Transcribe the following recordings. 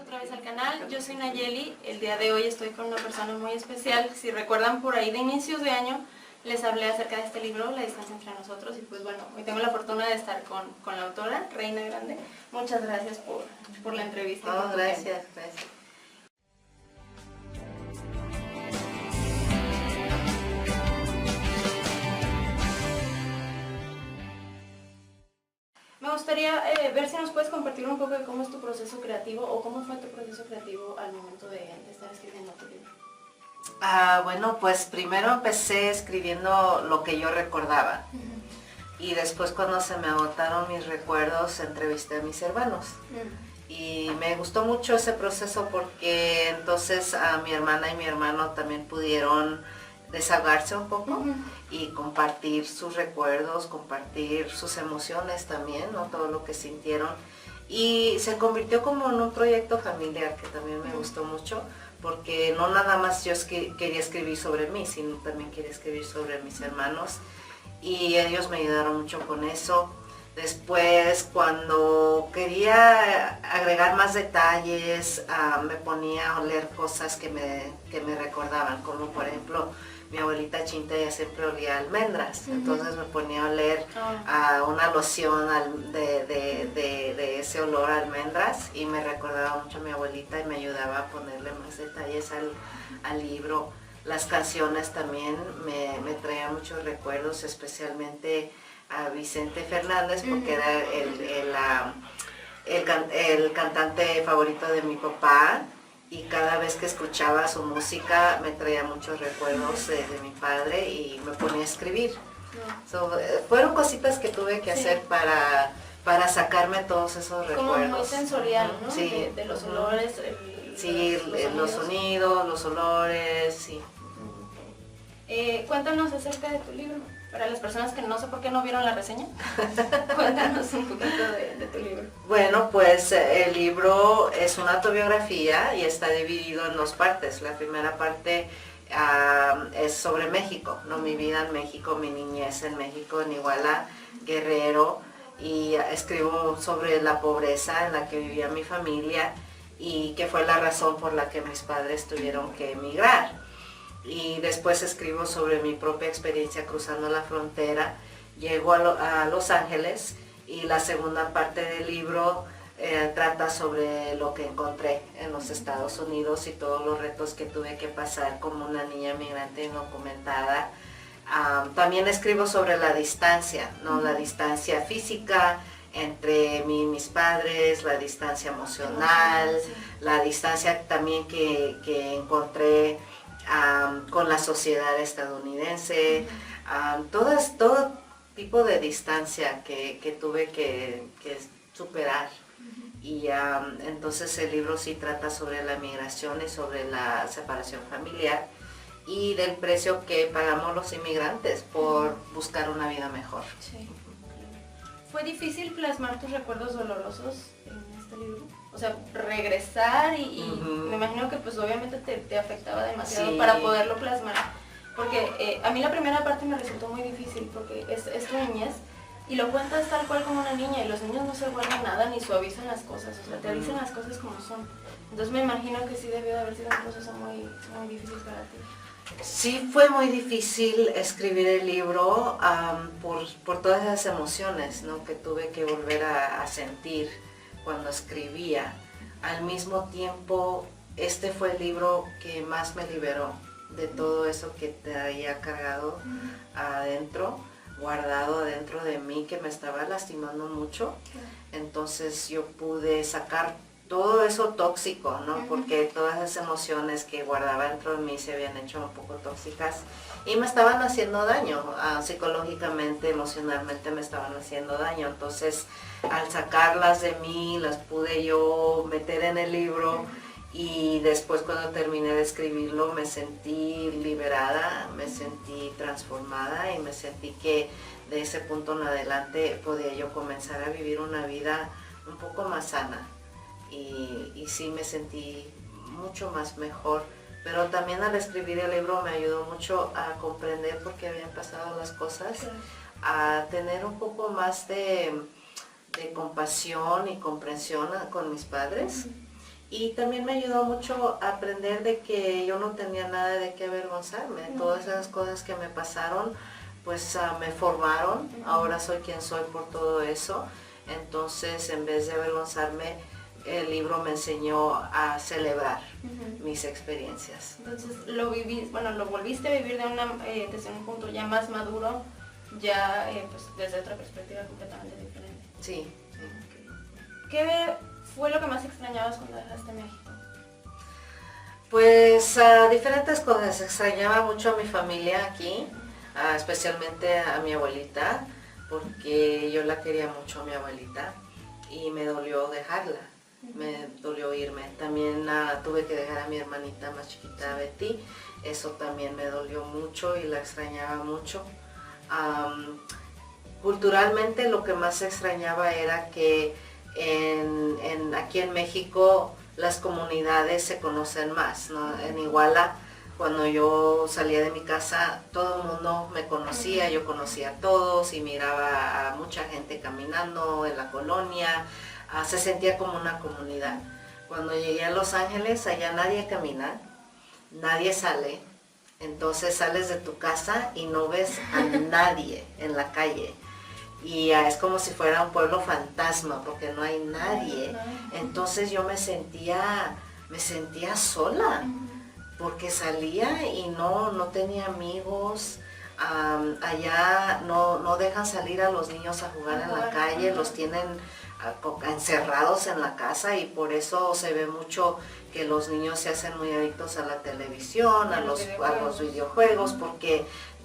otra vez al canal. Yo soy Nayeli. El día de hoy estoy con una persona muy especial. Si recuerdan, por ahí de inicios de año les hablé acerca de este libro, La distancia entre nosotros, y pues bueno, hoy tengo la fortuna de estar con la autora, Reina Grande. Muchas gracias por la entrevista. Oh, gracias, gracias. Me gustaría ver si nos puedes compartir un poco de cómo es tu proceso creativo o cómo fue tu proceso creativo al momento de estar escribiendo tu libro. Bueno, pues primero empecé escribiendo lo que yo recordaba. Y después, cuando se me agotaron mis recuerdos, entrevisté a mis hermanos. Y me gustó mucho ese proceso porque entonces a mi hermana y mi hermano también pudieron desahogarse un poco y compartir sus recuerdos, compartir sus emociones también, ¿no? Todo lo que sintieron. Y se convirtió como en un proyecto familiar que también me gustó mucho, porque no nada más yo quería escribir sobre mí, sino también quería escribir sobre mis hermanos, y ellos me ayudaron mucho con eso. Después, cuando quería agregar más detalles, me ponía a oler cosas que me recordaban, como por ejemplo, mi abuelita Chinta ya siempre olía almendras, entonces me ponía a oler una loción de ese olor a almendras, y me recordaba mucho a mi abuelita y me ayudaba a ponerle más detalles al libro. Las canciones también me traían muchos recuerdos, especialmente a Vicente Fernández, porque era el cantante favorito de mi papá, y cada vez que escuchaba su música me traía muchos recuerdos de mi padre y me ponía a escribir. Fueron cositas que tuve que hacer para sacarme todos esos recuerdos. Como muy sensorial, ¿no? Sí. De los olores. Los sonidos, los olores, sí. Cuéntanos acerca de tu libro. Para las personas que no sé por qué no vieron la reseña, cuéntanos un poquito de tu libro. Bueno, pues el libro es una autobiografía y está dividido en dos partes. La primera parte es sobre México, ¿no? Mi vida en México, mi niñez en México, en Iguala, Guerrero, y escribo sobre la pobreza en la que vivía mi familia y que fue la razón por la que mis padres tuvieron que emigrar. Y después escribo sobre mi propia experiencia cruzando la frontera. Llego a Los Ángeles, y la segunda parte del libro trata sobre lo que encontré en los Estados Unidos y todos los retos que tuve que pasar como una niña migrante indocumentada. También escribo sobre la distancia, ¿no? La distancia física entre mí y mis padres, la distancia emocional, la distancia también que encontré con la sociedad estadounidense, todo tipo de distancia que tuve que superar. Y entonces el libro sí trata sobre la migración y sobre la separación familiar y del precio que pagamos los inmigrantes por buscar una vida mejor. Sí. ¿Fue difícil plasmar tus recuerdos dolorosos en este libro? O sea, regresar y me imagino que pues obviamente te afectaba demasiado para poderlo plasmar. Porque a mí la primera parte me resultó muy difícil porque es tu niñez y lo cuentas tal cual como una niña, y los niños no se guardan nada ni suavizan las cosas, o sea, te dicen las cosas como son. Entonces me imagino que sí debió de haber sido un proceso muy, muy difícil para ti. Sí, fue muy difícil escribir el libro por todas esas emociones, ¿no? Que tuve que volver a sentir cuando escribía. Al mismo tiempo, este fue el libro que más me liberó de todo eso que traía cargado adentro, guardado adentro de mí, que me estaba lastimando mucho. Entonces yo pude sacar todo eso tóxico, ¿no? Porque todas esas emociones que guardaba dentro de mí se habían hecho un poco tóxicas y me estaban haciendo daño, psicológicamente, emocionalmente me estaban haciendo daño. Entonces, al sacarlas de mí, las pude yo meter en el libro, y después, cuando terminé de escribirlo, me sentí liberada, me sentí transformada y me sentí que de ese punto en adelante podía yo comenzar a vivir una vida un poco más sana. Y sí me sentí mucho más mejor, pero también al escribir el libro me ayudó mucho a comprender por qué habían pasado las cosas, a tener un poco más de compasión y comprensión con mis padres, Y también me ayudó mucho a aprender de que yo no tenía nada de qué avergonzarme. Todas esas cosas que me pasaron, pues me formaron. Ahora soy quien soy por todo eso. Entonces, en vez de avergonzarme, el libro me enseñó a celebrar mis experiencias. Entonces lo volviste a vivir desde un punto ya más maduro, ya pues desde otra perspectiva completamente diferente. Sí. ¿Qué fue lo que más extrañabas cuando dejaste México? Pues diferentes cosas. Extrañaba mucho a mi familia aquí, especialmente a mi abuelita, porque yo la quería mucho a mi abuelita y me dolió dejarla. Me dolió irme. También tuve que dejar a mi hermanita más chiquita, Betty. Eso también me dolió mucho y la extrañaba mucho. Culturalmente lo que más extrañaba era que aquí en México las comunidades se conocen más, ¿no? En Iguala, cuando yo salía de mi casa, todo el mundo me conocía, yo conocía a todos y miraba a mucha gente caminando en la colonia. Se sentía como una comunidad. Cuando llegué a Los Ángeles, allá nadie camina, nadie sale, entonces sales de tu casa y no ves a nadie en la calle. Y es como si fuera un pueblo fantasma, porque no hay nadie. Entonces yo me sentía sola, porque salía y no tenía amigos. Allá no dejan salir a los niños a jugar en la calle, los tienen encerrados en la casa, y por eso se ve mucho que los niños se hacen muy adictos a la televisión, a los videojuegos,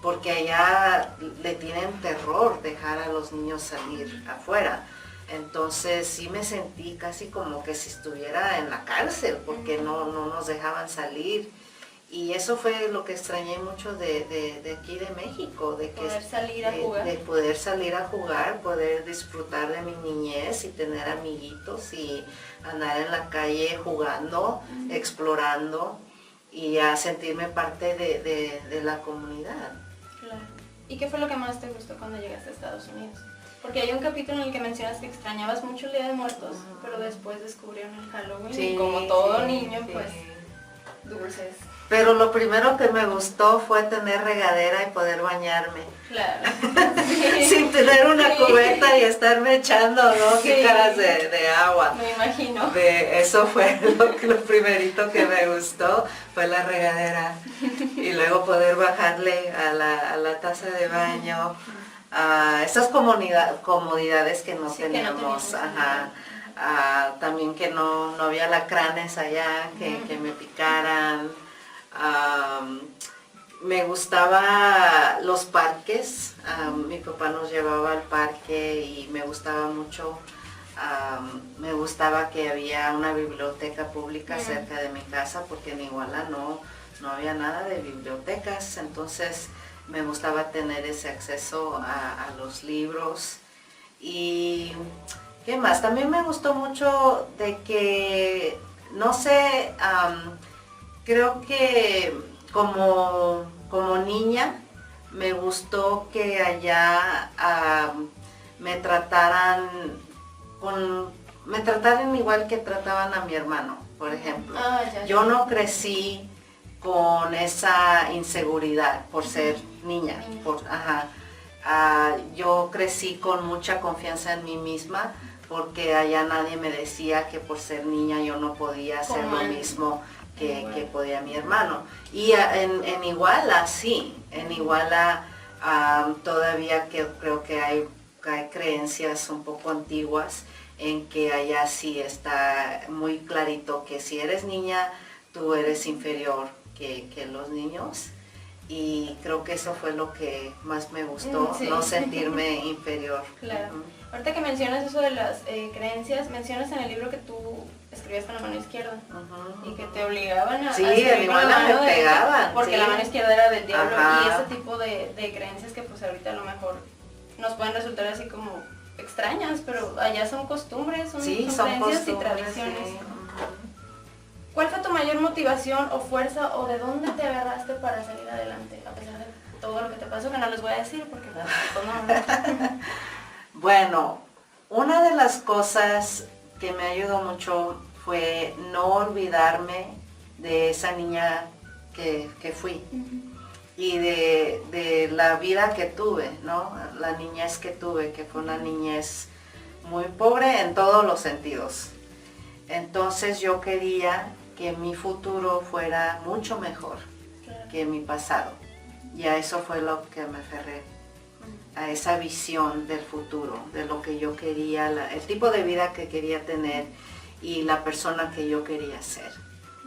porque allá le tienen terror dejar a los niños salir afuera. Entonces sí me sentí casi como que si estuviera en la cárcel, porque no nos dejaban salir. Y eso fue lo que extrañé mucho de aquí de México, de poder salir a jugar. De poder salir a jugar, poder disfrutar de mi niñez y tener amiguitos y andar en la calle jugando, explorando y a sentirme parte de la comunidad. Claro. ¿Y qué fue lo que más te gustó cuando llegaste a Estados Unidos? Porque hay un capítulo en el que mencionas que extrañabas mucho el Día de Muertos, pero después descubrieron el Halloween, sí, y como todo niño, sí. pues dulces. Pero lo primero que me gustó fue tener regadera y poder bañarme. Claro. Sin tener una cubeta y estarme echando 2 caras de agua. Me imagino. Eso fue lo primerito que me gustó, fue la regadera. Y luego poder bajarle a la taza de baño. Esas comodidades que no teníamos. También que no había alacranes allá, que me picaran. Me gustaba los parques. Mi papá nos llevaba al parque y me gustaba mucho. Me gustaba que había una biblioteca pública cerca de mi casa, porque en Iguala no había nada de bibliotecas, entonces me gustaba tener ese acceso a los libros. Y ¿qué más? También me gustó mucho de que, no sé, creo que como niña me gustó que allá me trataran igual que trataban a mi hermano, por ejemplo. Yo no crecí con esa inseguridad por ser niña. Yo crecí con mucha confianza en mí misma, porque allá nadie me decía que por ser niña yo no podía hacer lo mismo que podía mi hermano. Y en Iguala sí, en Iguala todavía creo que hay creencias un poco antiguas en que allá sí está muy clarito que si eres niña tú eres inferior que los niños, y creo que eso fue lo que más me gustó, no sentirme inferior. Claro. Ahorita que mencionas eso de las creencias, mencionas en el libro que tú escribías con la mano izquierda y que te obligaban a escribir con la mano pegaban, porque la mano izquierda era del diablo. Y ese tipo de creencias que pues ahorita a lo mejor nos pueden resultar así como extrañas, pero allá son costumbres, son creencias y tradiciones. ¿Cuál fue tu mayor motivación o fuerza, o de dónde te agarraste para salir adelante, a pesar de todo lo que te pasó, que no les voy a decir porque pues, no? Bueno, una de las cosas que me ayudó mucho fue no no olvidarme de esa niña que fui y de la vida que tuve, ¿no? La niñez que tuve, que fue una niñez muy pobre en todos los sentidos. Entonces yo quería que mi futuro fuera mucho mejor que mi pasado. Y a eso fue lo que me aferré, a esa visión del futuro, de lo que yo quería, el tipo de vida que quería tener y la persona que yo quería ser.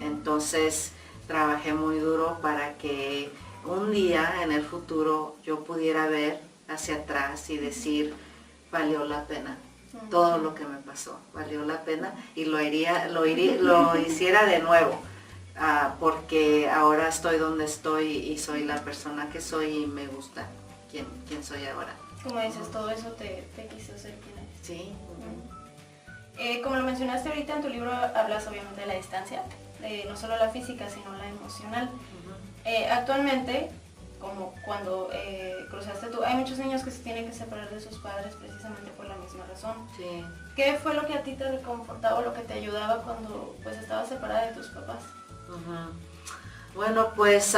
Entonces trabajé muy duro para que un día en el futuro yo pudiera ver hacia atrás y decir, valió la pena. Todo lo que me pasó, valió la pena y lo hiciera de nuevo, porque ahora estoy donde estoy y soy la persona que soy y me gusta quién soy ahora. Como dices, todo eso te quiso ser quien eres. Sí. Como lo mencionaste ahorita en tu libro, hablas obviamente de la distancia, no solo la física, sino la emocional. Actualmente, como cuando cruzaste tú, hay muchos niños que se tienen que separar de sus padres precisamente por la misma razón. Sí. ¿Qué fue lo que a ti te reconfortaba o lo que te ayudaba cuando pues estabas separada de tus papás? Bueno, pues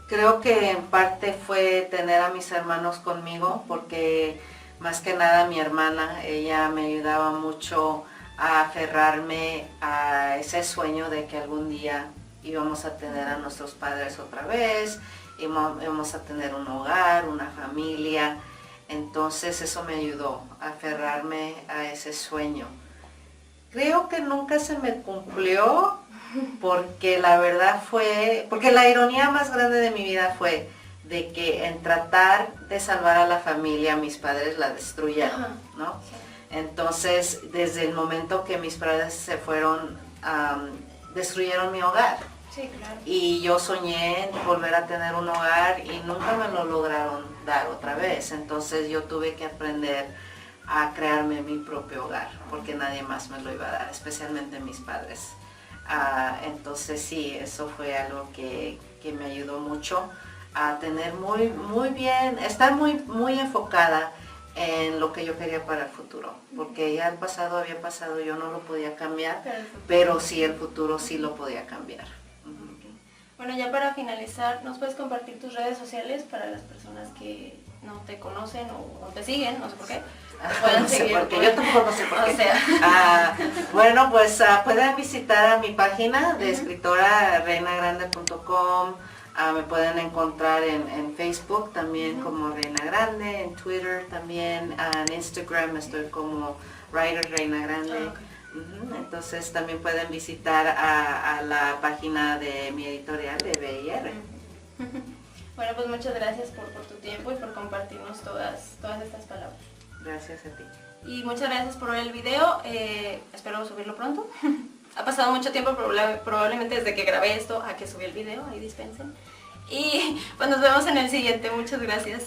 creo que en parte fue tener a mis hermanos conmigo, porque más que nada mi hermana, ella me ayudaba mucho a aferrarme a ese sueño de que algún día íbamos a tener a nuestros padres otra vez, íbamos a tener un hogar, una familia. Entonces eso me ayudó a aferrarme a ese sueño. Creo que nunca se me cumplió, porque la verdad porque la ironía más grande de mi vida fue de que en tratar de salvar a la familia, mis padres la destruyeron, ¿no? Entonces, desde el momento que mis padres se fueron, destruyeron mi hogar. Sí, claro. Y yo soñé en volver a tener un hogar y nunca me lo lograron dar otra vez. Entonces yo tuve que aprender a crearme mi propio hogar, porque nadie más me lo iba a dar, especialmente mis padres. Entonces sí, eso fue algo que me ayudó mucho a tener estar muy enfocada en lo que yo quería para el futuro, porque ya el pasado había pasado, yo no lo podía cambiar, pero sí el futuro sí lo podía cambiar. Bueno, ya para finalizar, ¿nos puedes compartir tus redes sociales para las personas que no te conocen o no te siguen, no sé por qué? No sé por qué, yo tampoco no sé por qué. O sea. Bueno, pues pueden visitar a mi página de escritora, reinagrande.com. Me pueden encontrar en Facebook también como Reina Grande, en Twitter también, en Instagram estoy como Writer Reina Grande. Entonces también pueden visitar a la página de mi editorial de BIR. Bueno, pues muchas gracias por tu tiempo y por compartirnos todas estas palabras. Gracias a ti. Y muchas gracias por ver el video, espero subirlo pronto. Ha pasado mucho tiempo, probablemente desde que grabé esto a que subí el video, ahí dispensen. Y pues nos vemos en el siguiente, muchas gracias.